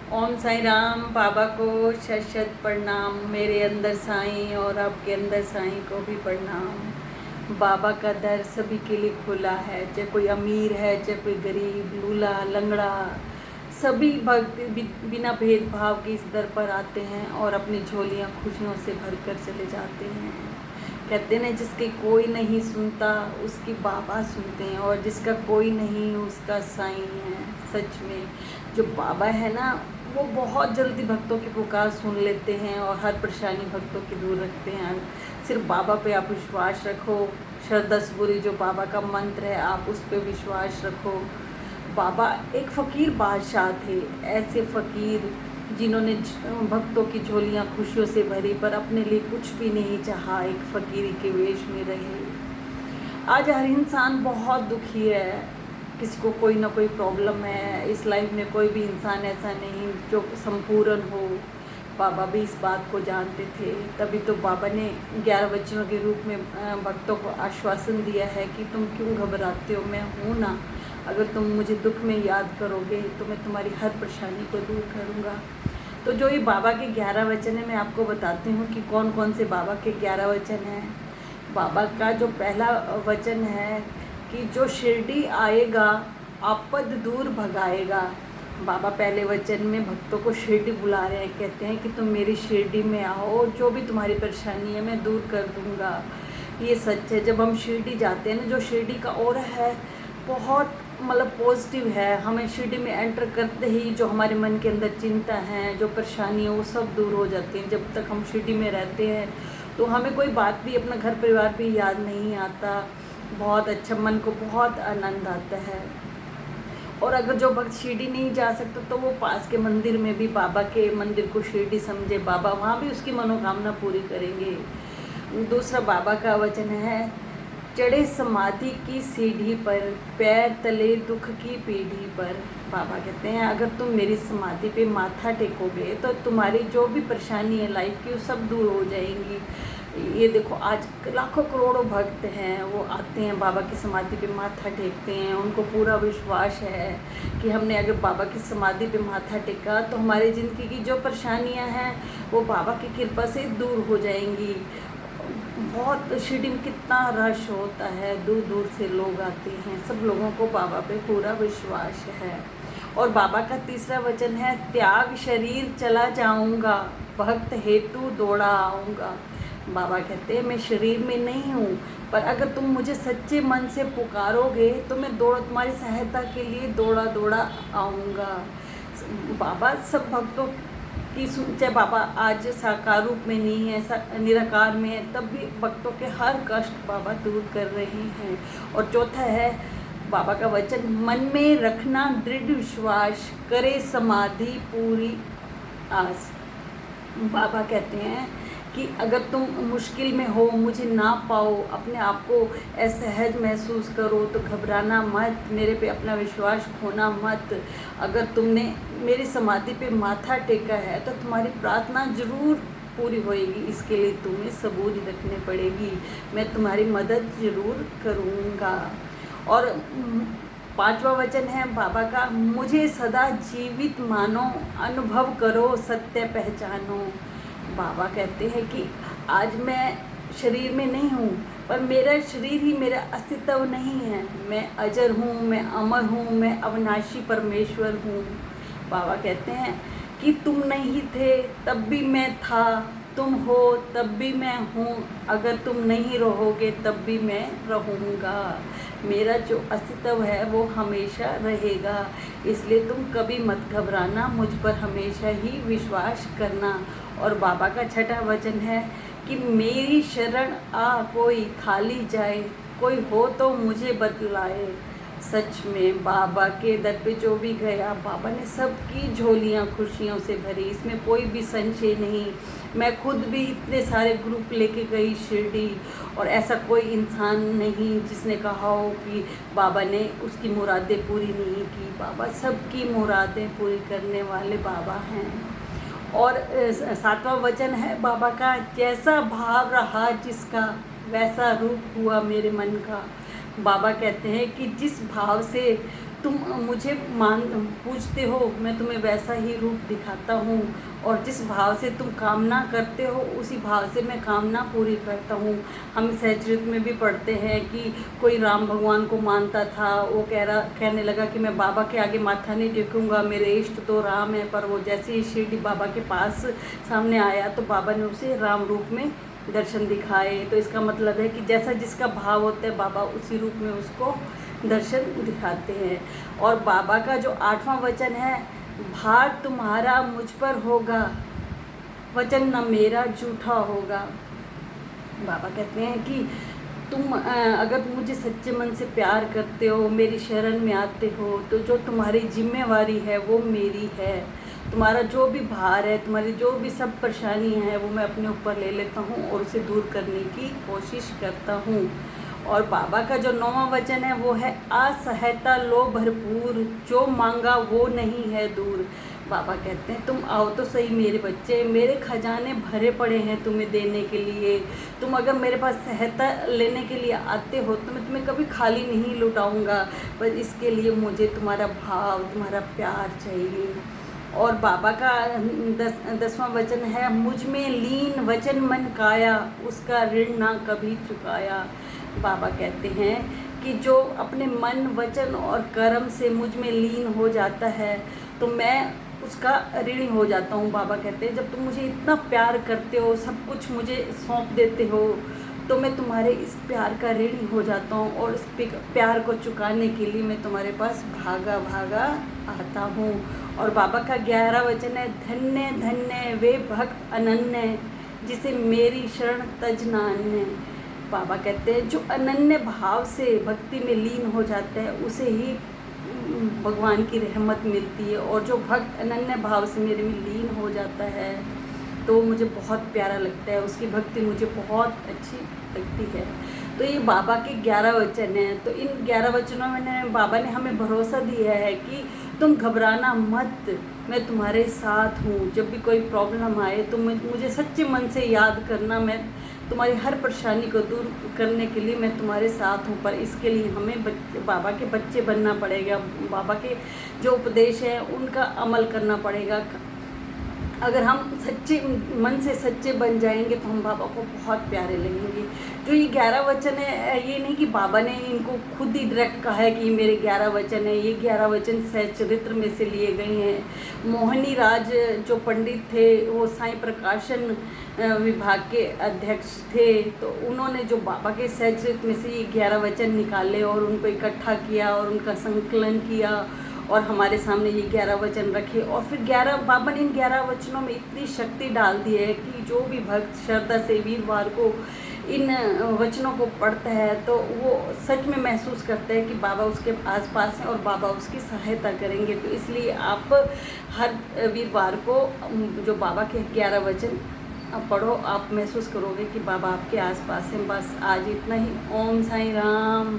ओम साईं राम। बाबा को शत शत प्रणाम। मेरे अंदर साईं और आपके अंदर साईं को भी प्रणाम। बाबा का दर सभी के लिए खुला है, चाहे कोई अमीर है, चाहे कोई गरीब, लूला लंगड़ा, सभी भक्त बिना भेदभाव के इस दर पर आते हैं और अपनी झोलियां खुशियों से भरकर चले जाते हैं। कहते हैं ना, जिसके कोई नहीं सुनता उसकी बाबा सुनते हैं, और जिसका कोई नहीं उसका साईं है। सच में जो बाबा है ना, वो बहुत जल्दी भक्तों की पुकार सुन लेते हैं और हर परेशानी भक्तों की दूर रखते हैं। सिर्फ बाबा पे आप विश्वास रखो। श्रद्धा सबूरी जो बाबा का मंत्र है, आप उस पर विश्वास रखो। बाबा एक फ़कीर बादशाह थे, ऐसे फ़कीर जिन्होंने भक्तों की झोलियां खुशियों से भरी, पर अपने लिए कुछ भी नहीं चाहा, एक फ़कीर के वेश में रहे। आज हर इंसान बहुत दुखी है, किसी को कोई ना कोई प्रॉब्लम है। इस लाइफ में कोई भी इंसान ऐसा नहीं जो संपूर्ण हो। बाबा भी इस बात को जानते थे, तभी तो बाबा ने 11 वचनों के रूप में भक्तों को आश्वासन दिया है कि तुम क्यों घबराते हो, मैं हूँ ना। अगर तुम मुझे दुख में याद करोगे तो मैं तुम्हारी हर परेशानी को दूर करूँगा। तो जो ये बाबा के 11 वचन है, मैं आपको बताती हूँ कि कौन कौन से बाबा के 11 वचन हैं। बाबा का जो पहला वचन है कि जो शिरडी आएगा आपद दूर भगाएगा। बाबा पहले वचन में भक्तों को शिरडी बुला रहे हैं, कहते हैं कि तुम मेरी शिरडी में आओ, जो भी तुम्हारी परेशानी है मैं दूर कर दूंगा। ये सच है। जब हम शिरडी जाते हैं ना, जो शिरडी का ऑरा है बहुत पॉजिटिव है। हमें शिरडी में एंटर करते ही जो हमारे मन के अंदर चिंता है, जो परेशानी है, वो सब दूर हो जाती हैं। जब तक हम शिरडी में रहते हैं तो हमें कोई बात भी, अपना घर परिवार भी याद नहीं आता। बहुत अच्छा, मन को बहुत आनंद आता है। और अगर जो भक्त शिरडी नहीं जा सकते तो वो पास के मंदिर में भी बाबा के मंदिर को शिरडी समझे, बाबा वहाँ भी उसकी मनोकामना पूरी करेंगे। दूसरा बाबा का वचन है, चढ़े समाधि की सीढ़ी पर, पैर तले दुख की पीढ़ी पर। बाबा कहते हैं अगर तुम मेरी समाधि पे माथा टेकोगे तो तुम्हारी जो भी परेशानी है लाइफ की, वो सब दूर हो जाएंगी। ये देखो, आज लाखों करोड़ों भक्त हैं, वो आते हैं बाबा की समाधि पे माथा टेकते हैं। उनको पूरा विश्वास है कि हमने अगर बाबा की समाधि पे माथा टेका तो हमारी ज़िंदगी की जो परेशानियां हैं वो बाबा की कृपा से दूर हो जाएंगी। बहुत शिरडी में कितना रश होता है, दूर दूर से लोग आते हैं, सब लोगों को बाबा पे पूरा विश्वास है। और बाबा का तीसरा वचन है, त्याग शरीर चला जाऊंगा, भक्त हेतु दौड़ा आऊँगा। बाबा कहते हैं मैं शरीर में नहीं हूँ, पर अगर तुम मुझे सच्चे मन से पुकारोगे तो मैं तुम्हारी सहायता के लिए दौड़ा दौड़ा आऊँगा। बाबा सब भक्तों की चाहे बाबा आज साकार रूप में नहीं है, निराकार में है, तब भी भक्तों के हर कष्ट बाबा दूर कर रहे हैं। और चौथा है बाबा का वचन, मन में रखना दृढ़ विश्वास, करे समाधि पूरी आस। बाबा कहते हैं कि अगर तुम मुश्किल में हो, मुझे ना पाओ, अपने आप को असहज महसूस करो तो घबराना मत, मेरे पे अपना विश्वास खोना मत। अगर तुमने मेरी समाधि पे माथा टेका है तो तुम्हारी प्रार्थना ज़रूर पूरी होएगी। इसके लिए तुम्हें सबूरी रखनी पड़ेगी, मैं तुम्हारी मदद ज़रूर करूँगा। और पांचवा वचन है बाबा का, मुझे सदा जीवित मानो, अनुभव करो सत्य पहचानो। बाबा कहते हैं कि आज मैं शरीर में नहीं हूँ, पर मेरा शरीर ही मेरा अस्तित्व नहीं है। मैं अजर हूँ, मैं अमर हूँ, मैं अविनाशी परमेश्वर हूँ। बाबा कहते हैं कि तुम नहीं थे तब भी मैं था, तुम हो तब भी मैं हूँ, अगर तुम नहीं रहोगे तब भी मैं रहूँगा। मेरा जो अस्तित्व है वो हमेशा रहेगा, इसलिए तुम कभी मत घबराना, मुझ पर हमेशा ही विश्वास करना। और बाबा का छठा वचन है कि मेरी शरण आ कोई खाली जाए, कोई हो तो मुझे बतलाए। सच में बाबा के दर पे जो भी गया, बाबा ने सबकी झोलियां खुशियों से भरी, इसमें कोई भी संशय नहीं। मैं खुद भी इतने सारे ग्रुप लेके गई शिरडी, और ऐसा कोई इंसान नहीं जिसने कहा हो कि बाबा ने उसकी मुरादें पूरी नहीं की। बाबा सबकी मुरादें पूरी करने वाले बाबा हैं। और सातवां वचन है बाबा का, जैसा भाव रहा जिसका वैसा रूप हुआ मेरे मन का। बाबा कहते हैं कि जिस भाव से तुम मुझे मान पूजते हो, मैं तुम्हें वैसा ही रूप दिखाता हूँ, और जिस भाव से तुम कामना करते हो उसी भाव से मैं कामना पूरी करता हूँ। हम सहचरित में भी पढ़ते हैं कि कोई राम भगवान को मानता था, वो कहने लगा कि मैं बाबा के आगे माथा नहीं टेकूंगा, मेरे इष्ट तो राम है। पर वो जैसे ही शिरडी बाबा के पास सामने आया तो बाबा ने उसे राम रूप में दर्शन दिखाए। तो इसका मतलब है कि जैसा जिसका भाव होता है बाबा उसी रूप में उसको दर्शन दिखाते हैं। और बाबा का जो 8वां वचन है, भार तुम्हारा मुझ पर होगा, वचन न मेरा झूठा होगा। बाबा कहते हैं कि तुम अगर मुझे सच्चे मन से प्यार करते हो, मेरी शरण में आते हो, तो जो तुम्हारी जिम्मेवारी है वो मेरी है। तुम्हारा जो भी भार है, तुम्हारी जो भी सब परेशानी है वो मैं अपने ऊपर ले लेता हूँ और उसे दूर करने की कोशिश करता हूँ। और बाबा का जो 9वां वचन है वो है, असहायता लो भरपूर, जो मांगा वो नहीं है दूर। बाबा कहते हैं तुम आओ तो सही मेरे बच्चे, मेरे खजाने भरे पड़े हैं तुम्हें देने के लिए। तुम अगर मेरे पास सहायता लेने के लिए आते हो तो मैं तुम्हें कभी खाली नहीं लौटाऊंगा, पर इसके लिए मुझे तुम्हारा भाव, तुम्हारा प्यार चाहिए। और बाबा का 10वां वचन है, मुझ में लीन वचन मन काया, उसका ऋण ना कभी चुकाया। बाबा कहते हैं कि जो अपने मन, वचन और कर्म से मुझ में लीन हो जाता है तो मैं उसका ऋणी हो जाता हूँ। बाबा कहते हैं जब तुम मुझे इतना प्यार करते हो, सब कुछ मुझे सौंप देते हो, तो मैं तुम्हारे इस प्यार का ऋणी हो जाता हूँ, और इस प्यार को चुकाने के लिए मैं तुम्हारे पास भागा भागा आता हूँ। और बाबा का 11वां वचन है, धन्य धन्य वे भक्त अनन्य, जिसे मेरी शरण तज ना अन्य। बाबा कहते हैं जो अनन्य भाव से भक्ति में लीन हो जाता है उसे ही भगवान की रहमत मिलती है, और जो भक्त अनन्य भाव से मेरे में लीन हो जाता है तो मुझे बहुत प्यारा लगता है, उसकी भक्ति मुझे बहुत अच्छी लगती है। तो ये बाबा के 11 वचन हैं। तो इन 11 वचनों में बाबा ने हमें भरोसा दिया है कि तुम घबराना मत, मैं तुम्हारे साथ हूँ। जब भी कोई प्रॉब्लम आए तो मुझे सच्चे मन से याद करना, मैं तुम्हारी हर परेशानी को दूर करने के लिए मैं तुम्हारे साथ हूँ। पर इसके लिए हमें बाबा के बच्चे बनना पड़ेगा, बाबा के जो उपदेश है उनका अमल करना पड़ेगा। अगर हम सच्चे मन से सच्चे बन जाएंगे तो हम बाबा को बहुत प्यारे लगेंगे। जो ये 11 वचन है, ये नहीं कि बाबा ने इनको खुद ही डायरेक्ट कहा है कि ये मेरे 11 वचन है, ये 11 वचन सहचरित्र में से लिए गए हैं। मोहनी राज जो पंडित थे वो साईं प्रकाशन विभाग के अध्यक्ष थे, तो उन्होंने जो बाबा के सहचरित्र में से ये 11 वचन निकाले और उनको इकट्ठा किया और उनका संकलन किया और हमारे सामने ये 11 वचन रखे। और फिर बाबा ने इन 11 वचनों में इतनी शक्ति डाल दी है कि जो भी भक्त श्रद्धा से वीरवार को इन वचनों को पढ़ता है तो वो सच में महसूस करता है कि बाबा उसके आसपास हैं और बाबा उसकी सहायता करेंगे। तो इसलिए आप हर वीरवार को जो बाबा के 11 वचन पढ़ो, आप महसूस करोगे कि बाबा आपके आसपास हैं। बस आज इतना ही। ओम साईं राम।